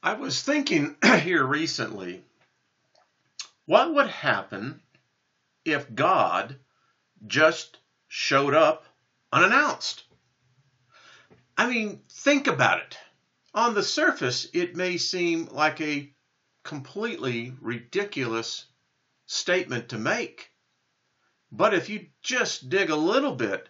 I was thinking here recently, what would happen if God just showed up unannounced? I mean, think about it. On the surface, it may seem like a completely ridiculous statement to make. But if you just dig a little bit,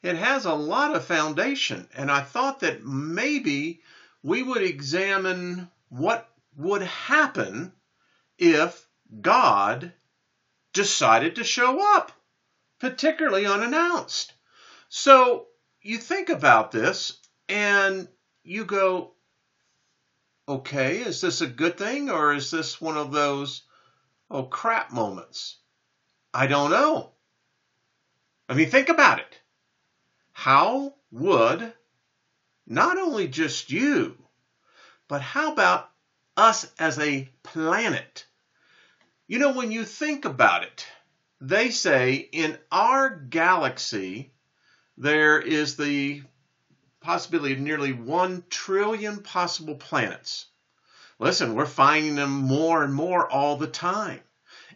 it has a lot of foundation. And I thought that maybe we would examine what would happen if God decided to show up, particularly unannounced. So you think about this and you go, okay, is this a good thing or is this one of those, oh crap moments? I don't know. I mean, think about it. How would not only just you, but how about us as a planet? You know, when you think about it, they say in our galaxy, there is the possibility of nearly 1 trillion possible planets. Listen, we're finding them more and more all the time.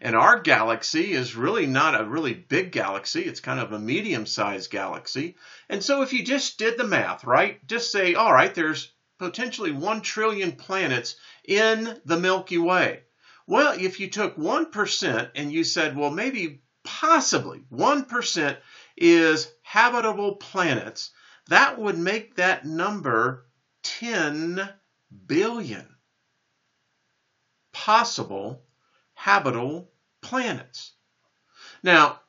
And our galaxy is really not a really big galaxy. It's kind of a medium-sized galaxy. And so if you just did the math, right, just say, all right, there's potentially 1 trillion planets in the Milky Way. Well, if you took 1% and you said, well, maybe possibly 1% is habitable planets, that would make that number 10 billion possible habitable planets. Now,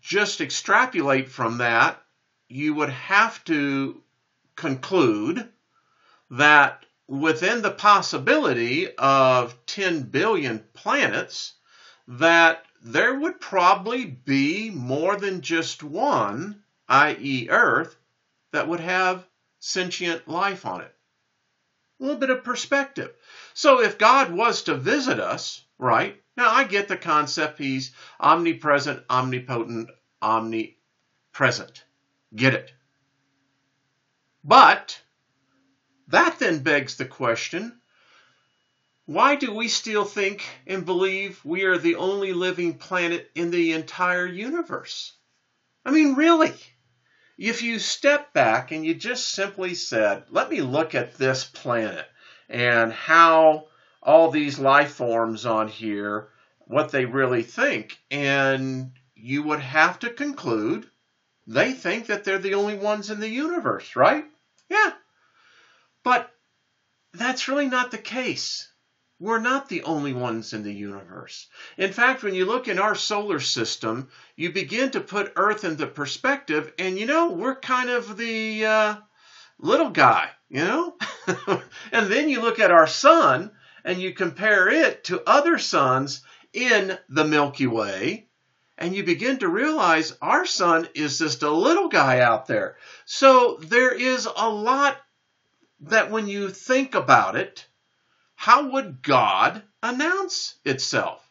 just extrapolate from that, you would have to conclude that within the possibility of 10 billion planets, that there would probably be more than just one, i.e. Earth, that would have sentient life on it. A little bit of perspective. So if God was to visit us, right? Now I get the concept, he's omnipresent, omnipotent, omnipresent. Get it. But that then begs the question, why do we still think and believe we are the only living planet in the entire universe? I mean, really? If you step back and you just simply said, let me look at this planet and how all these life forms on here, what they really think, and you would have to conclude they think that they're the only ones in the universe, right? Yeah. But that's really not the case. We're not the only ones in the universe. In fact, when you look in our solar system, you begin to put Earth into perspective, and we're kind of the little guy, And then you look at our sun, and you compare it to other suns in the Milky Way, and you begin to realize our sun is just a little guy out there. So there is a lot that when you think about it, how would God announce itself,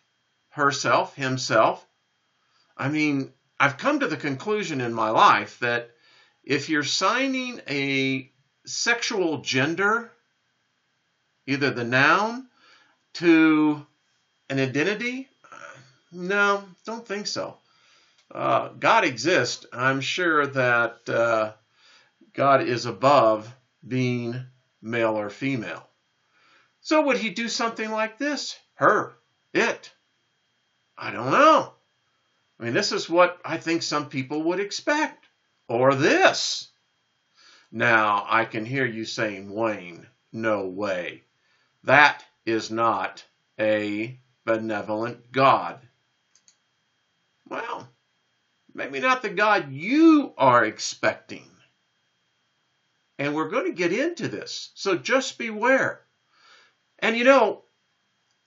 herself, himself? I mean, I've come to the conclusion in my life that if you're signing a sexual gender, either the noun to an identity, no, don't think so. God exists. I'm sure that God is above being male or female. So would he do something like this? Her, it. I don't know. I mean, this is what I think some people would expect. Or this. Now, I can hear you saying, Wayne, no way. That is not a benevolent God. Well, maybe not the God you are expecting. And we're going to get into this. So just beware. And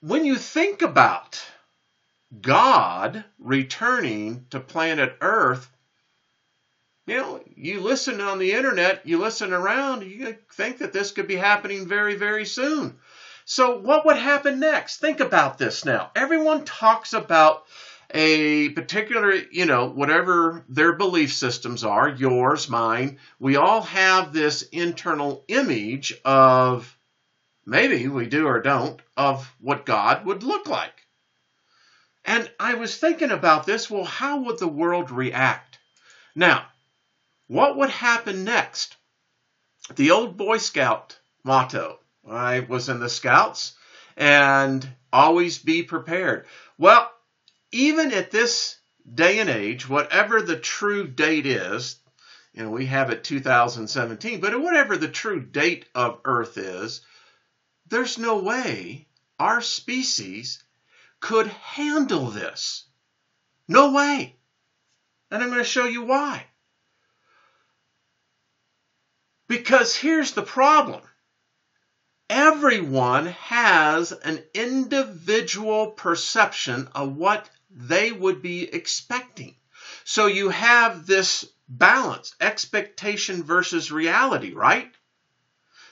when you think about God returning to planet Earth, you listen on the internet, you listen around, you think that this could be happening very, very soon. So what would happen next? Think about this now. Everyone talks about a particular, whatever their belief systems are, yours, mine. We all have this internal image of maybe we do or don't, of what God would look like. And I was thinking about this. Well, how would the world react? Now, what would happen next? The old Boy Scout motto. I was in the Scouts, and always be prepared. Well, even at this day and age, whatever the true date is, we have it 2017, but whatever the true date of Earth is, there's no way our species could handle this. No way. And I'm going to show you why. Because here's the problem. Everyone has an individual perception of what they would be expecting. So you have this balance, expectation versus reality, right?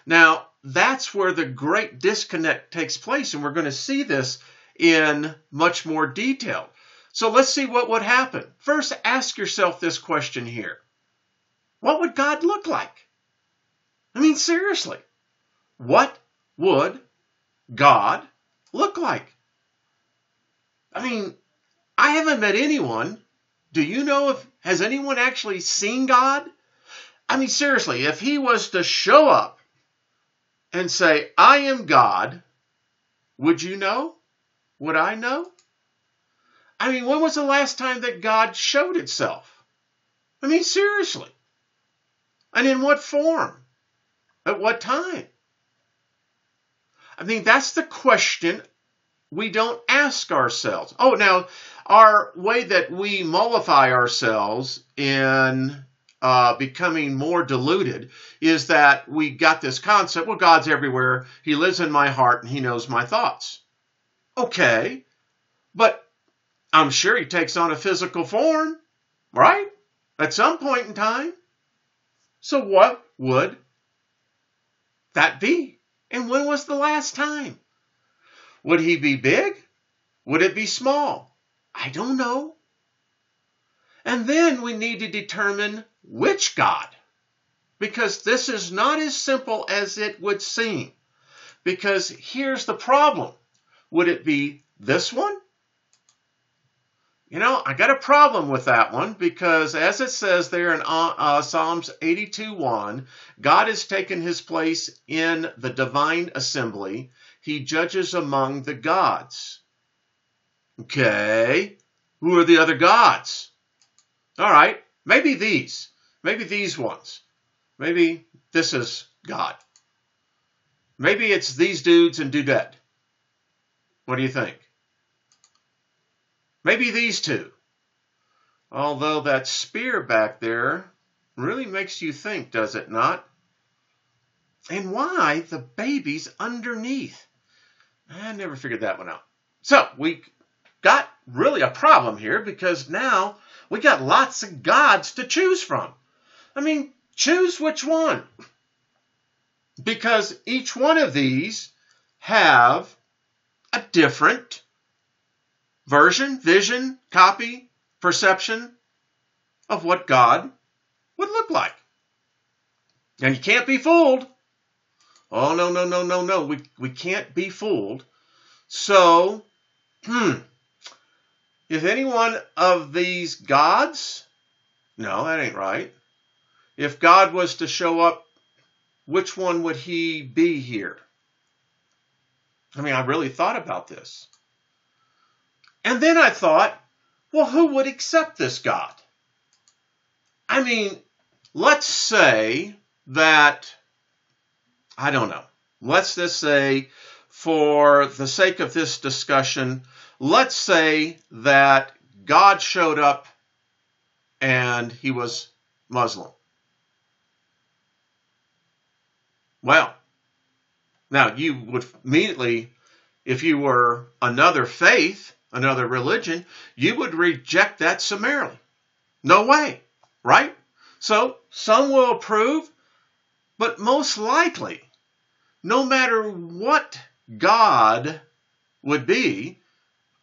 Now, that's where the great disconnect takes place, and we're going to see this in much more detail. So let's see what would happen. First, ask yourself this question here. What would God look like? I mean, seriously, what would God look like? I mean, I haven't met anyone. Do you know has anyone actually seen God? I mean, seriously, if he was to show up and say, I am God, would you know? Would I know? I mean, when was the last time that God showed itself? I mean, seriously. And in what form? At what time? I mean, that's the question we don't ask ourselves. Oh, now, our way that we mollify ourselves in becoming more deluded is that we got this concept, well, God's everywhere. He lives in my heart and he knows my thoughts. Okay, but I'm sure he takes on a physical form, right? At some point in time. So what would that be? And when was the last time? Would he be big? Would it be small? I don't know. And then we need to determine which God, because this is not as simple as it would seem. Because here's the problem. Would it be this one? I got a problem with that one because as it says there in Psalms 82:1, God has taken his place in the divine assembly. He judges among the gods. Okay, who are the other gods? All right, maybe these ones. Maybe this is God. Maybe it's these dudes and dudette. What do you think? Maybe these two. Although that spear back there really makes you think, does it not? And why the baby's underneath? I never figured that one out. So we got really a problem here because now we got lots of gods to choose from. I mean, choose which one. Because each one of these have a different version, vision, copy, perception of what God would look like. And you can't be fooled. Oh, no. We can't be fooled. So, if any one of these gods, no, that ain't right. If God was to show up, which one would he be here? I mean, I really thought about this. And then I thought, well, who would accept this God? I mean, let's say that, I don't know. Let's just say, for the sake of this discussion, let's say that God showed up and he was Muslim. Well, now you would immediately, if you were another faith, another religion, you would reject that summarily. No way, right? So some will approve, but most likely, no matter what God would be,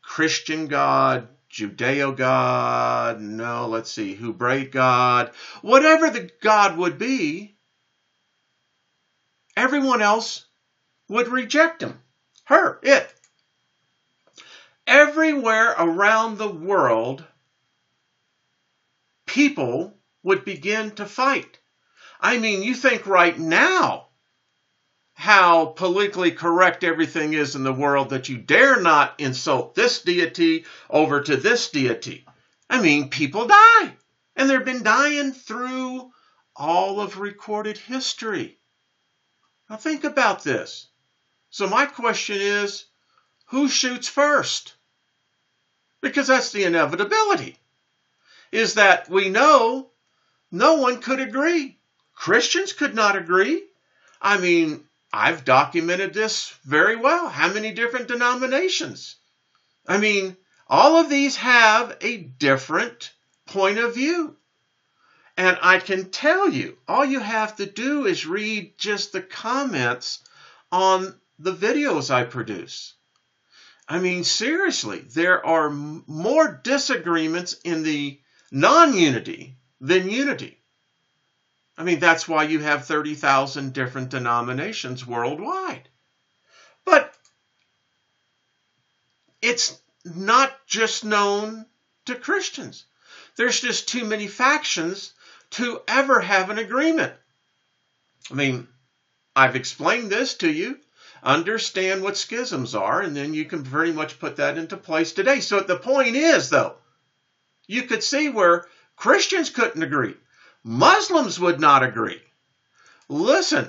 Christian God, Judeo God, Hebraic God, whatever the God would be, everyone else would reject him. Her, it. Everywhere around the world, people would begin to fight. I mean, you think right now how politically correct everything is in the world, that you dare not insult this deity over to this deity. I mean, people die. And they've been dying through all of recorded history. Now think about this. So my question is, who shoots first? Because that's the inevitability. Is that we know no one could agree. Christians could not agree. I mean, I've documented this very well. How many different denominations? I mean, all of these have a different point of view. And I can tell you, all you have to do is read just the comments on the videos I produce. I mean, seriously, there are more disagreements in the non-unity than unity. I mean, that's why you have 30,000 different denominations worldwide. But it's not just known to Christians. There's just too many factions to ever have an agreement. I mean, I've explained this to you. Understand what schisms are, and then you can very much put that into place today. So the point is, though, you could see where Christians couldn't agree. Muslims would not agree. Listen,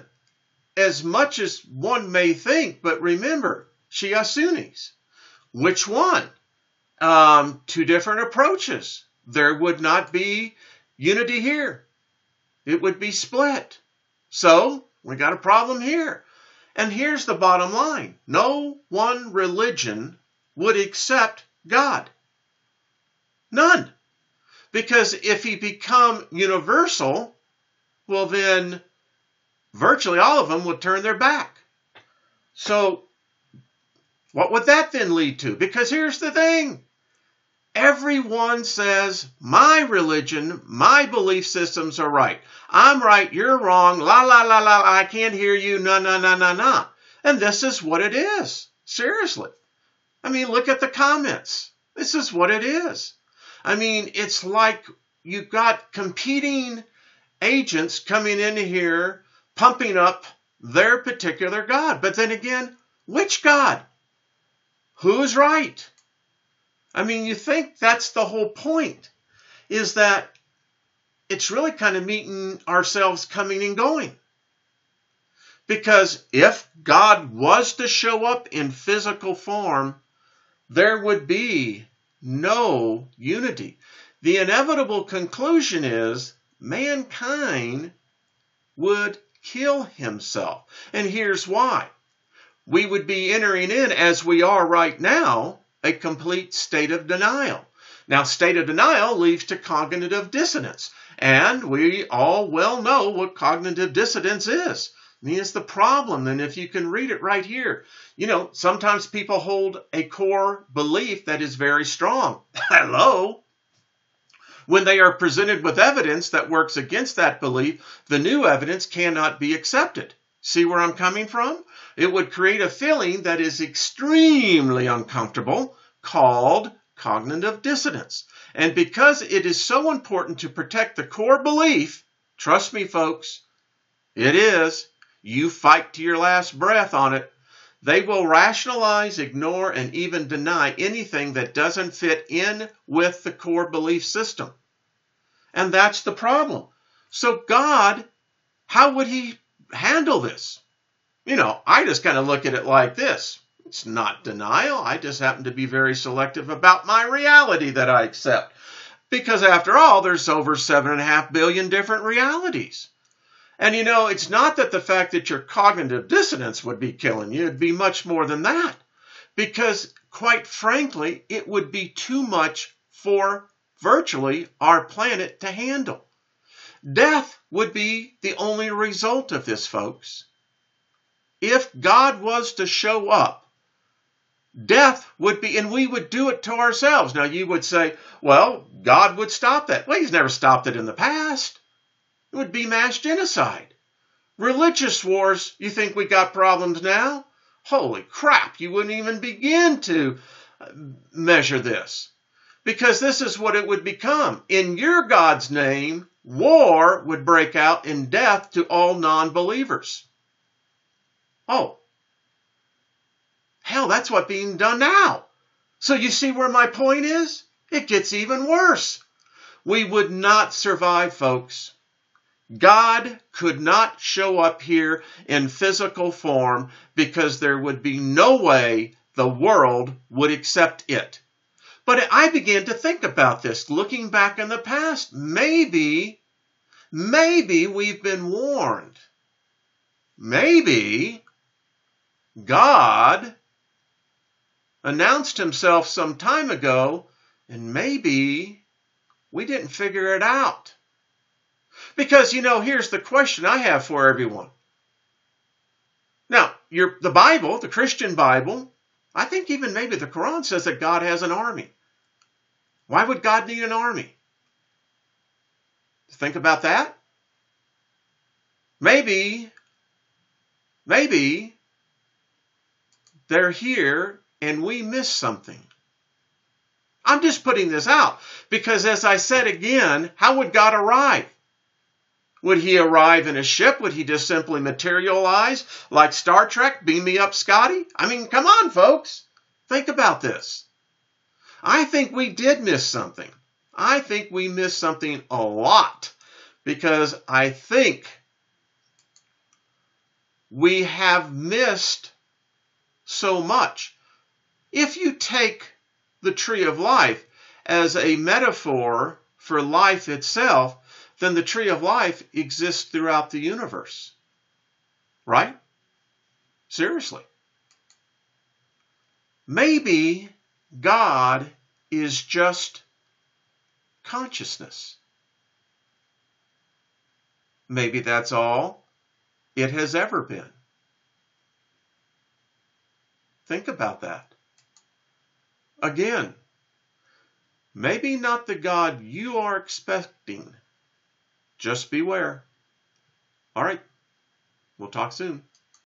as much as one may think, but remember, Shia Sunnis. Which one? Two different approaches. There would not be unity here. It would be split. So we got a problem here. And here's the bottom line. No one religion would accept God. None. Because if he become universal, well then virtually all of them would turn their back. So what would that then lead to? Because here's the thing. Everyone says, my religion, my belief systems are right. I'm right, you're wrong, la, la, la, la, I can't hear you, na, na, na, na, na. And this is what it is. Seriously. I mean, look at the comments. This is what it is. I mean, it's like you've got competing agents coming in here, pumping up their particular God. But then again, which God? Who's right? I mean, you think that's the whole point, is that it's really kind of meeting ourselves coming and going. Because if God was to show up in physical form, there would be no unity. The inevitable conclusion is mankind would kill himself. And here's why. We would be entering in, as we are right now, a complete state of denial. Now, state of denial leads to cognitive dissonance. And we all well know what cognitive dissonance is. I mean, it's the problem. And if you can read it right here, you know, sometimes people hold a core belief that is very strong. Hello? When they are presented with evidence that works against that belief, the new evidence cannot be accepted. See where I'm coming from? It would create a feeling that is extremely uncomfortable called cognitive dissonance. And because it is so important to protect the core belief, trust me, folks, it is. You fight to your last breath on it. They will rationalize, ignore, and even deny anything that doesn't fit in with the core belief system. And that's the problem. So God, how would he handle this? You know, I just kind of look at it like this. It's not denial. I just happen to be very selective about my reality that I accept. Because after all, there's over 7.5 billion different realities. And you know, it's not that the fact that your cognitive dissonance would be killing you. It'd be much more than that. Because quite frankly, it would be too much for virtually our planet to handle. Death would be the only result of this, folks. If God was to show up, death would be, and we would do it to ourselves. Now you would say, well, God would stop that. Well, he's never stopped it in the past. It would be mass genocide. Religious wars, you think we got problems now? holy crap, you wouldn't even begin to measure this. Because this is what it would become. In your God's name, war would break out in death to all non-believers. Oh, hell, that's what's being done now. So you see where my point is? It gets even worse. We would not survive, folks. God could not show up here in physical form because there would be no way the world would accept it. But I began to think about this, looking back in the past. Maybe we've been warned. Maybe God announced himself some time ago, and maybe we didn't figure it out. Because, here's the question I have for everyone. Now, the Bible, the Christian Bible, I think even maybe the Quran says that God has an army. Why would God need an army? Think about that. Maybe they're here and we missed something. I'm just putting this out because, as I said again, how would God arrive? Would he arrive in a ship? Would he just simply materialize like Star Trek? Beam me up, Scotty? I mean, come on, folks. Think about this. I think we did miss something. I think we missed something a lot because I think we have missed so much. If you take the tree of life as a metaphor for life itself, then the tree of life exists throughout the universe. Right? Seriously. Maybe God is just consciousness. Maybe that's all it has ever been. Think about that. Again, maybe not the God you are expecting. Just beware. All right. We'll talk soon.